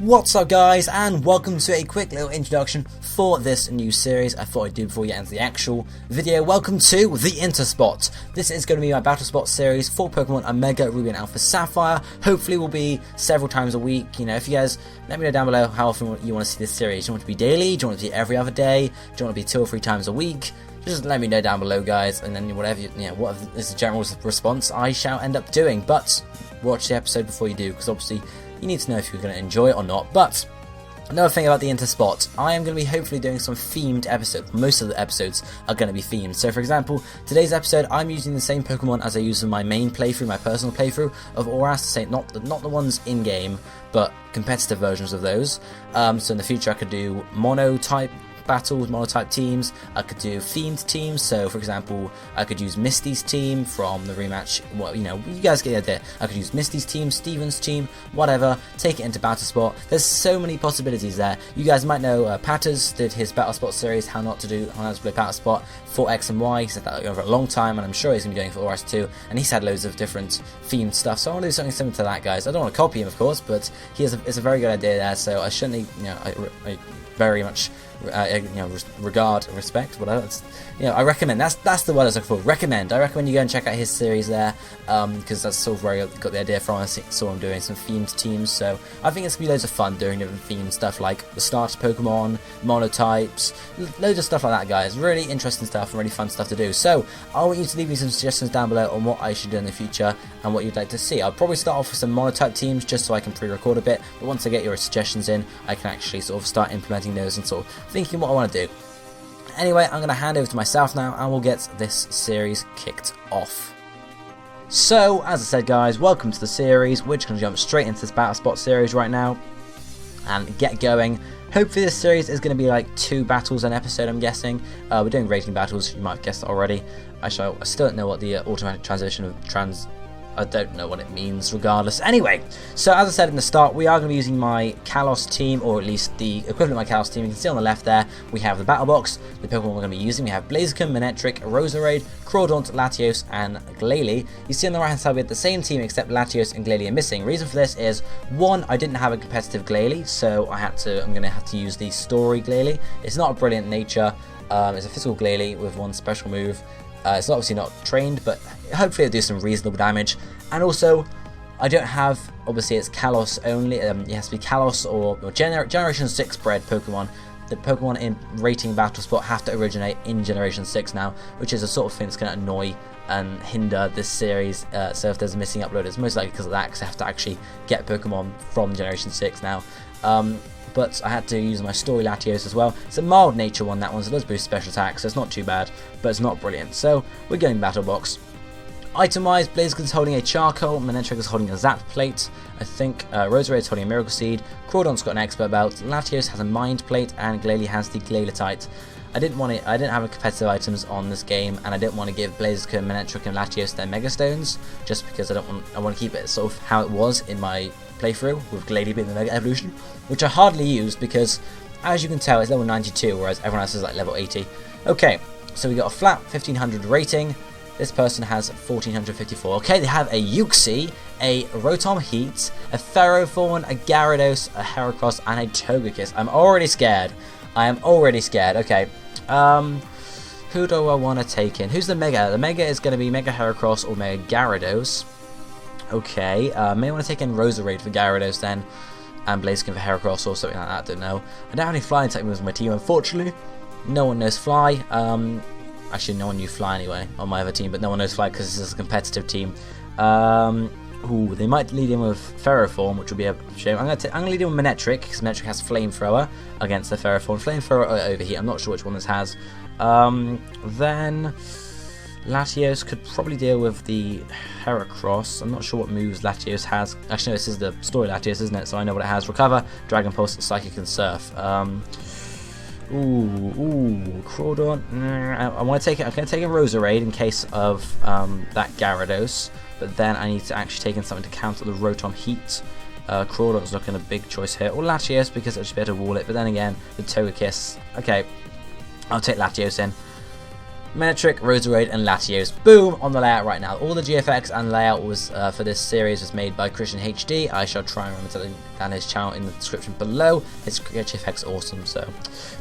What's up guys, and welcome to a quick little introduction for this new series I thought I'd do before we get into the actual video. Welcome to the Interspot. This is going to be my Battle Spot series for Pokemon Omega, Ruby and Alpha Sapphire. Hopefully will be several times a week. You know, if you guys, let me know down below how often you want to see this series. Do you want it to be daily? Do you want it to be every other day? Do you want it to be 2 or 3 times a week? Just let me know down below guys, and then whatever, what is the general response I shall end up doing. But watch the episode before you do, because obviously you need to know if you're going to enjoy it or not. But another thing about the Interspot, I am going to be hopefully doing some themed episodes. Most of the episodes are going to be themed. So for example, today's episode, I'm using the same Pokemon as I use in my main playthrough, my personal playthrough of ORAS. Not the ones in-game, but competitive versions of those. So in the future I could do mono-type battles, monotype teams. I could do themed teams, so for example I could use Misty's team from the rematch. Well, you guys get the idea. I could use Misty's team, Steven's team, whatever, take it into Battle Spot. There's so many possibilities there. You guys might know Patters did his Battle Spot series, how not to play Battle Spot for X and Y. He said that over a long time, and I'm sure he's going to be going for ORAS too, and he's had loads of different themed stuff, so I want to do something similar to that, guys. I don't want to copy him, of course, but it's a very good idea there, so I shouldn't, I very much regard, respect, whatever. I recommend. That's the word I was looking for. Recommend. I recommend you go and check out his series there, because that's sort of where I got the idea from. I saw him doing some themed teams, so I think it's gonna be loads of fun doing different themed stuff like the starter Pokemon, monotypes, loads of stuff like that, guys. Really interesting stuff and really fun stuff to do. So I want you to leave me some suggestions down below on what I should do in the future and what you'd like to see. I'll probably start off with some monotype teams just so I can pre-record a bit, but once I get your suggestions in, I can actually sort of start implementing those and sort of thinking what I want to do. Anyway, I'm going to hand over to myself now and we'll get this series kicked off. So, as I said guys, welcome to the series. We're just going to jump straight into this Battle Spot series right now and get going. Hopefully this series is going to be like 2 battles an episode, I'm guessing. We're doing rating battles, you might have guessed that already. I still don't know what the automatic transition of I don't know what it means regardless. Anyway, so as I said in the start, we are going to be using my Kalos team, or at least the equivalent of my Kalos team. You can see on the left there, we have the Battle Box, the Pokemon we're going to be using. We have Blaziken, Manectric, Roserade, Crawdaunt, Latios, and Glalie. You see on the right hand side, we have the same team except Latios and Glalie are missing. Reason for this is, one, I didn't have a competitive Glalie, so I'm going to have to use the story Glalie. It's not a brilliant nature, it's a physical Glalie with one special move. It's obviously not trained, but hopefully it'll do some reasonable damage. And also, I don't have, obviously it's Kalos only, it has to be Kalos or Generation 6 bred Pokemon. The Pokemon in rating Battle Spot have to originate in Generation 6 now, which is a sort of thing that's going to annoy and hinder this series. So if there's a missing upload, it's most likely because of that, because I have to actually get Pokemon from Generation 6 now. But I had to use my story Latios as well. It's a mild nature one, that one, so it does boost special attack, so it's not too bad, but it's not brilliant. So we're going Battle Box. Item wise, Blaziken's holding a Charcoal, Manectric is holding a Zap Plate, I think Roserade's holding a Miracle Seed, Crawdaunt's got an Expert Belt, Latios has a Mind Plate, and Glalie has the Glalie. I didn't have a competitive items on this game, and I didn't want to give Blaziken, Manectric, and Latios their Mega Stones, just because I want to keep it sort of how it was in my playthrough, with Glalie being the Mega Evolution, which I hardly used because, as you can tell, it's level 92, whereas everyone else is like level 80. Okay, so we got a flat 1500 rating. This person has 1454. Okay, they have a Uxie, a Rotom Heat, a Ferrothorn, a Gyarados, a Heracross, and a Togekiss. I'm already scared. I am already scared. Okay, who do I want to take in? Who's the Mega? The Mega is going to be Mega Heracross or Mega Gyarados. Okay, may want to take in Roserade for Gyarados then, and Blaziken for Heracross or something like that, I don't know. I don't have any flying type moves on my team, unfortunately. No one knows Fly. Actually, no one knew Fly anyway on my other team, but no one knows Fly because this is a competitive team. Ooh, they might lead in with Ferrothorn, which would be a shame. I'm going to lead in with Manectric, because Manectric has Flamethrower against the Ferrothorn. Flamethrower or Overheat, I'm not sure which one this has. Then Latios could probably deal with the Heracross. I'm not sure what moves Latios has. Actually, no, this is the story Latios, isn't it? So I know what it has. Recover, Dragon Pulse, Psychic, and Surf. Crawdaunt. I want to take it. I'm going to take a Roserade in case of that Gyarados, but then I need to actually take in something to counter the Rotom Heat. Crawdaunt's looking a big choice here, or Latios because I'll just be able to wall it. But then again, the Togekiss. Okay, I'll take Latios in. Manectric, Roserade, and Latios. Boom! On the layout right now. All the GFX and layout was for this series was made by Christian HD. I shall try and remember to link down his channel in the description below. His GFX awesome, so.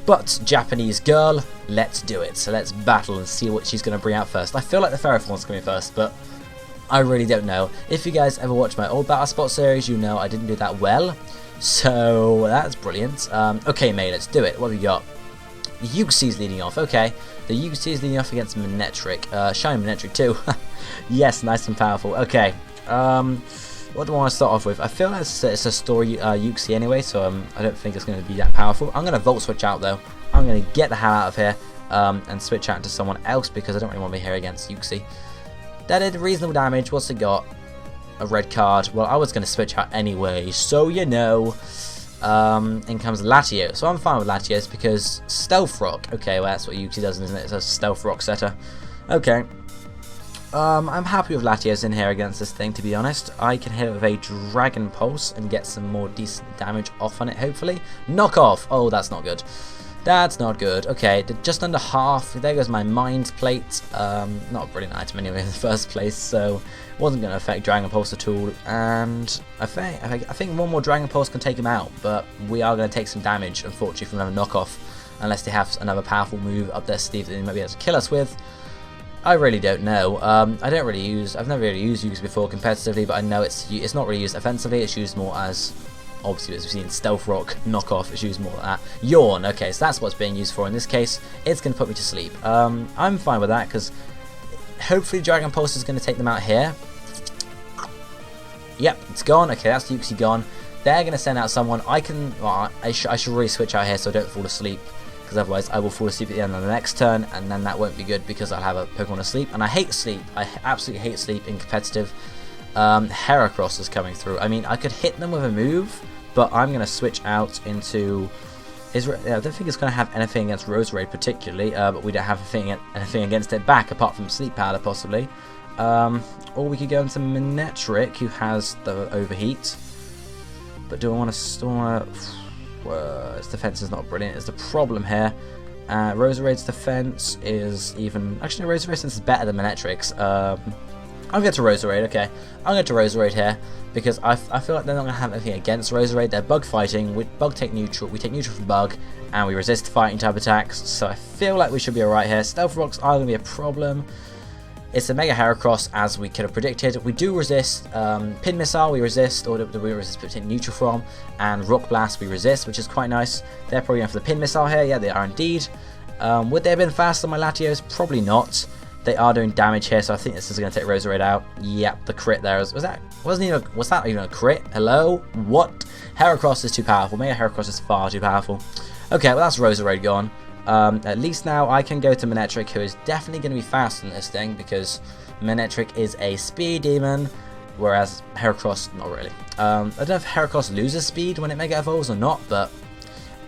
But, Japanese girl, let's do it. So let's battle and see what she's going to bring out first. I feel like the Ferrothorn's coming first, but I really don't know. If you guys ever watched my old Battle Spot series, you know I didn't do that well. So, that's brilliant. Okay, May, let's do it. What have we got? The Uxie's leading off, okay. The Uxie is leading off against Manectric. Shiny Manectric too. Yes, nice and powerful. Okay. What do I want to start off with? I feel like it's a story Uxie anyway, so I don't think it's going to be that powerful. I'm going to Volt Switch out though. I'm going to get the hell out of here and switch out to someone else because I don't really want to be here against Uxie. That did reasonable damage. What's it got? A red card. Well, I was going to switch out anyway, so you know. In comes Latios. So I'm fine with Latios because Stealth Rock. Okay, well that's what Uxie does, isn't it? It's a Stealth Rock setter. Okay. I'm happy with Latios in here against this thing, to be honest. I can hit it with a Dragon Pulse and get some more decent damage off on it, hopefully. Knock off! Oh, that's not good. That's not good. Okay, just under half. There goes my Mind Plate. Not a brilliant item anyway in the first place, so wasn't going to affect Dragon Pulse at all. And I think one more Dragon Pulse can take him out, but we are going to take some damage, unfortunately, from another knockoff, unless they have another powerful move up their sleeve that they might be able to kill us with. I really don't know. I've never really used Uxie before competitively, but I know it's not really used offensively. It's used more as, obviously, as we've seen, Stealth Rock knockoff is used more like that. Yawn, okay, so that's what's being used for in this case. It's going to put me to sleep. I'm fine with that because hopefully Dragon Pulse is going to take them out here. Yep, it's gone. Okay, that's Uxie gone. They're going to send out someone. I should really switch out here so I don't fall asleep, because otherwise I will fall asleep at the end of the next turn, and then that won't be good because I'll have a Pokemon asleep. And I hate sleep. I absolutely hate sleep in competitive. Heracross is coming through. I mean, I could hit them with a move, but I'm going to switch out into... I don't think it's going to have anything against Roserade particularly, but we don't have anything against it back, apart from Sleep Powder, possibly. Or we could go into Manectric, who has the Overheat. But do I want to... its defense is not brilliant, is the problem here. Roserade's defense is even... Actually, no, Roserade's defense is better than Manectric's. I'll get to Roserade, okay. I'll get to Roserade here, because I feel like they're not going to have anything against Roserade. They're bug fighting, Bug take neutral, we take neutral from Bug, and we resist fighting type attacks, so I feel like we should be alright here. Stealth Rocks are going to be a problem. It's a Mega Heracross, as we could have predicted. We do resist Pin Missile, we resist, or do we resist but take neutral from, and Rock Blast we resist, which is quite nice. They're probably going for the Pin Missile here, yeah, they are indeed. Would they have been faster than my Latios? Probably not. They are doing damage here, so I think this is going to take Roserade out. Yep, the crit there was that even a crit? Hello? What? Heracross is too powerful. Mega Heracross is far too powerful. Okay, well that's Roserade gone. At least now I can go to Manectric, who is definitely going to be faster than this thing, because Manectric is a speed demon, whereas Heracross, not really. I don't know if Heracross loses speed when it Mega Evolves or not, but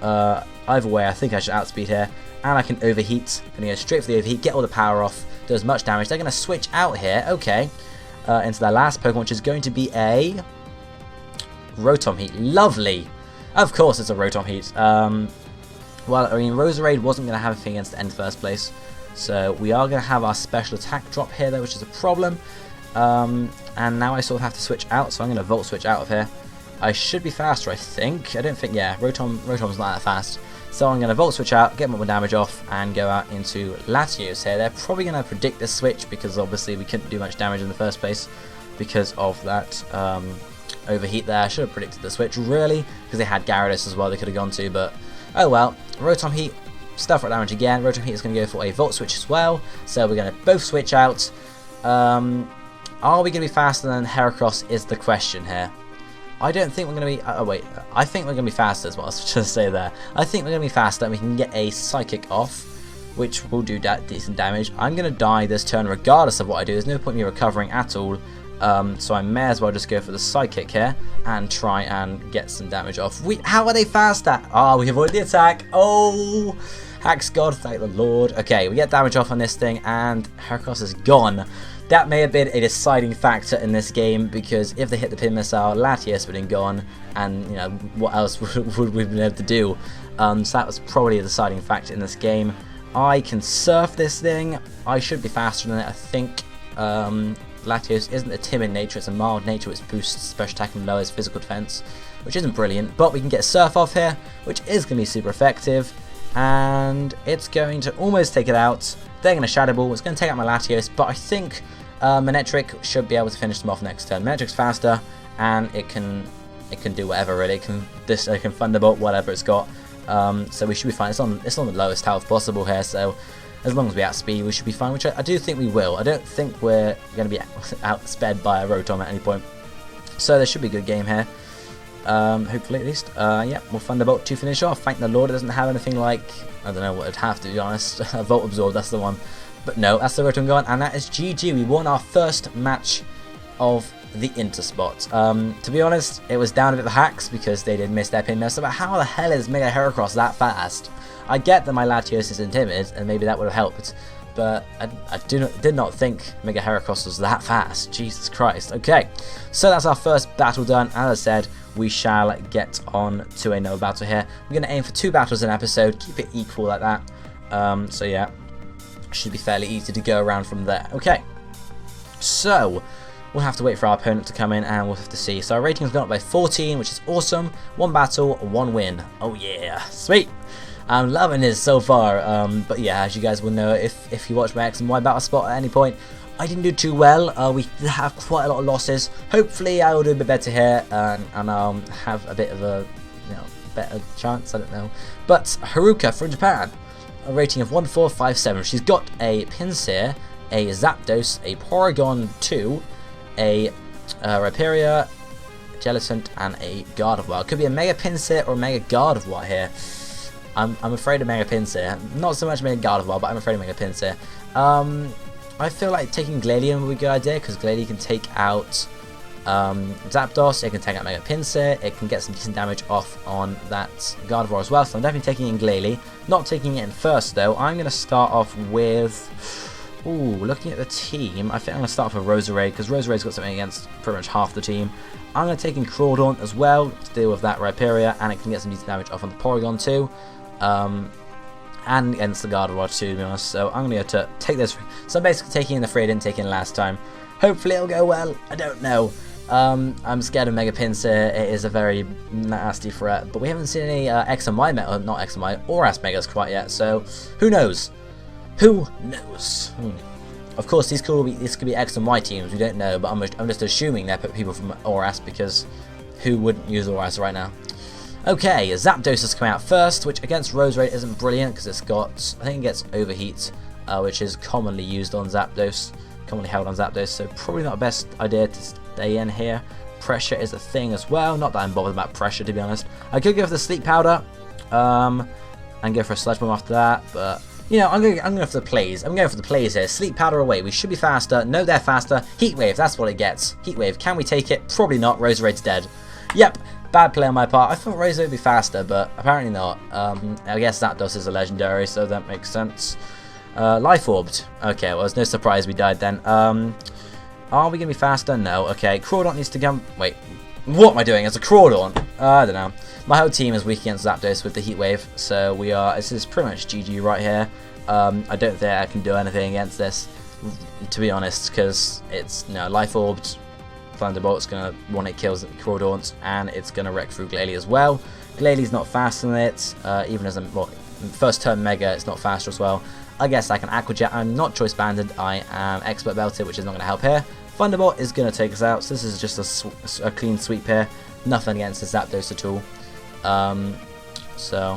either way, I think I should outspeed here. And I can Overheat. I'm going to go straight for the Overheat, get all the power off, do as much damage. They're going to switch out here, okay, into their last Pokemon, which is going to be a Rotom Heat. Lovely! Of course it's a Rotom Heat. Well, I mean, Roserade wasn't going to have anything against it in the first place, so we are going to have our special attack drop here, though, which is a problem. And now I sort of have to switch out, so I'm going to Volt Switch out of here. I should be faster, I think. I don't think, yeah, Rotom's not that fast. So I'm going to Volt Switch out, get more damage off, and go out into Latios here. They're probably going to predict this switch, because obviously we couldn't do much damage in the first place because of that Overheat there. I should have predicted the switch, really, because they had Gyarados as well they could have gone to, but oh well. Rotom Heat, Stealth Rock damage again. Rotom Heat is going to go for a Volt Switch as well, so we're going to both switch out. Are we going to be faster than Heracross is the question here. I don't think we're going to be... oh wait, I think we're going to be faster is what I was trying to say there. I think we're going to be faster and we can get a Psychic off, which will do decent damage. I'm going to die this turn regardless of what I do. There's no point in me recovering at all. So I may as well just go for the Psychic here and try and get some damage off. How are they faster? Oh, we avoid the attack. Oh, Hacks God, thank the Lord. Okay, we get damage off on this thing and Heracross is gone. That may have been a deciding factor in this game, because if they hit the Pin Missile, Latios would have been gone, and you know what else would we have been able to do? So that was probably a deciding factor in this game. I can surf this thing. I should be faster than it, I think. Latios isn't a timid nature, it's a mild nature which boosts special attack and lowers physical defense, which isn't brilliant, but we can get surf off here, which is going to be super effective, and it's going to almost take it out. They're going to Shadow Ball, it's going to take out my Latios, but I think Manectric should be able to finish them off next turn. Manetric's faster, and it can do whatever really. It can Thunderbolt, whatever it's got. So we should be fine. It's on the lowest health possible here, so as long as we outspeed, we should be fine, which I do think we will. I don't think we're going to be outsped by a Rotom at any point. So there should be a good game here. Hopefully at least. Yeah, we'll Thunderbolt to finish off. Thank the Lord it doesn't have anything like, I don't know what it'd have to be honest. Volt Absorb, that's the one. But no, that's the Rotom gone, and that is GG. We won our first match of the Interspot. To be honest, it was down a bit of hacks because they did miss their pin miss, but how the hell is Mega Heracross that fast? I get that my Latios is timid, and maybe that would have helped, but I did not think Mega Heracross was that fast. Jesus Christ. Okay, so that's our first battle done. As I said, we shall get on to another battle here. We're going to aim for 2 battles an episode, keep it equal like that. So yeah, should be fairly easy to go around from there. Okay, so we'll have to wait for our opponent to come in and we'll have to see. So our rating has gone up by 14, which is awesome. 1 battle, 1 win. Oh yeah, sweet. I'm loving this so far. But yeah, as you guys will know, if you watch my X and Y battle spot at any point, I didn't do too well. We have quite a lot of losses. Hopefully I will do a bit better here and I'll have a bit of a better chance, I don't know. But Haruka from Japan, a rating of 1457. She's got a Pinsir, a Zapdos, a Porygon 2, a Rhyperior, Jellicent, and a Gardevoir. Could be a Mega Pinsir or a Mega Gardevoir here. I'm afraid of Mega Pinsir. Not so much Mega Gardevoir, but I'm afraid of Mega Pinsir. I feel like taking Gladeon would be a good idea, because Gladeon can take out Zapdos, it can take out Mega Pinsir, it can get some decent damage off on that Gardevoir as well, so I'm definitely taking in Glalie. Not taking it in first though. I'm going to start off with... Ooh, looking at the team, I think I'm going to start off with Roserade, because Roserade's got something against pretty much half the team. I'm going to take in Crawdaunt as well, to deal with that Rhyperior, and it can get some decent damage off on the Porygon too. And against the Gardevoir too, to be honest, so I'm going to take this. So I'm basically taking in the 3 I didn't take in last time. Hopefully it'll go well, I don't know. I'm scared of Mega Pinsir, it is a very nasty threat, but we haven't seen any X and Y, not X and Y, ORAS Megas quite yet, so who knows? Who knows? Of course, this could be X and Y teams, we don't know, but I'm just assuming they're people from ORAS, because who wouldn't use ORAS right now? Okay, Zapdos has come out first, which against Roserade isn't brilliant, because it's got, I think it gets Overheat, which is commonly used on Zapdos, commonly held on Zapdos, so probably not the best idea to stay in here. Pressure is a thing as well, not that I'm bothered about pressure, to be honest. I could go for the Sleep Powder, and go for a Sludge Bomb after that, but... You know, I'm going for the plays. I'm going for the plays here. Sleep Powder away. We should be faster. No, they're faster. Heat Wave, that's what it gets. Heat Wave, can we take it? Probably not. Roserade's dead. Yep, bad play on my part. I thought Roserade would be faster, but apparently not. I guess Zapdos is a legendary, so that makes sense. Life Orbed. Okay, well, there's no surprise we died then. Are we going to be faster? No. Okay, Crawdaunt needs to come... Wait, what am I doing? It's a Crawdaunt. I don't know. My whole team is weak against Zapdos with the Heat Wave, so we are... This is pretty much GG right here. I don't think I can do anything against this, to be honest, because it's, Life Orbed, Thunderbolt's going to one-hit kills Crawdaunt, and it's going to wreck through Glalie as well. Glalie's not fast on it, even as first turn Mega, it's not faster as well. I guess I can Aqua Jet. I'm not Choice Banded, I am Expert Belted, which is not going to help here. Thunderbolt is going to take us out, so this is just a clean sweep here. Nothing against the Zapdos at all. So,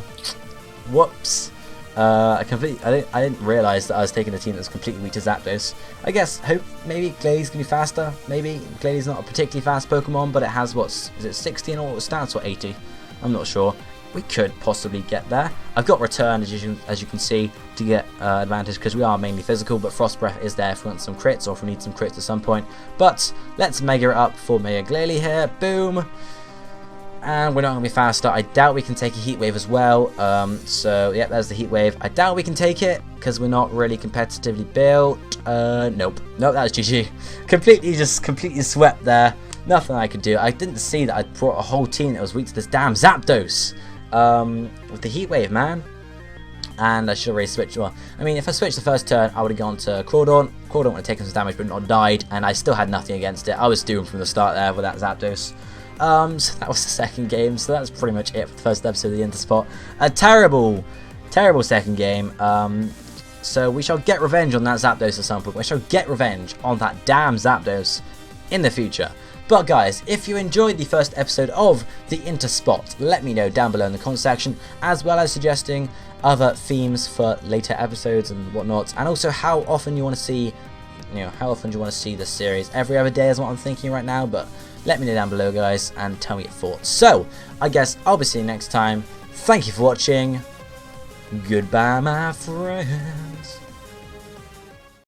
whoops. I didn't realise that I was taking a team that's completely weak to Zapdos. I guess, maybe Gladie's going to be faster. Maybe Gladie's not a particularly fast Pokemon, but it has, is it 60 in all stats or 80? I'm not sure. We could possibly get there. I've got Return, as you can see, to get advantage, because we are mainly physical, but Frost Breath is there if we want some crits, or if we need some crits at some point. But let's Mega it up for Mega Glalie here. Boom! And we're not going to be faster. I doubt we can take a Heat Wave as well. So, yeah, there's the Heat Wave. I doubt we can take it, because we're not really competitively built. Nope. Nope, that was GG. Completely swept there. Nothing I could do. I didn't see that I brought a whole team that was weak to this damn Zapdos. With the Heat Wave, man. And I should have really switched. Well, I mean, if I switched the first turn, I would have gone to Crawdaunt. Crawdaunt would have taken some damage but not died, and I still had nothing against it. I was doomed from the start there with that Zapdos. So that was the second game, so that's pretty much it for the first episode of the Interspot. A terrible, terrible second game. So we shall get revenge on that Zapdos at some point. We shall get revenge on that damn Zapdos in the future. But guys, if you enjoyed the first episode of the Interspot, let me know down below in the comment section, as well as suggesting other themes for later episodes and whatnot, and also how often you want to see, how often do you want to see this series? Every other day is what I'm thinking right now, but let me know down below, guys, and tell me your thoughts. So, I guess I'll be seeing you next time. Thank you for watching. Goodbye, my friends.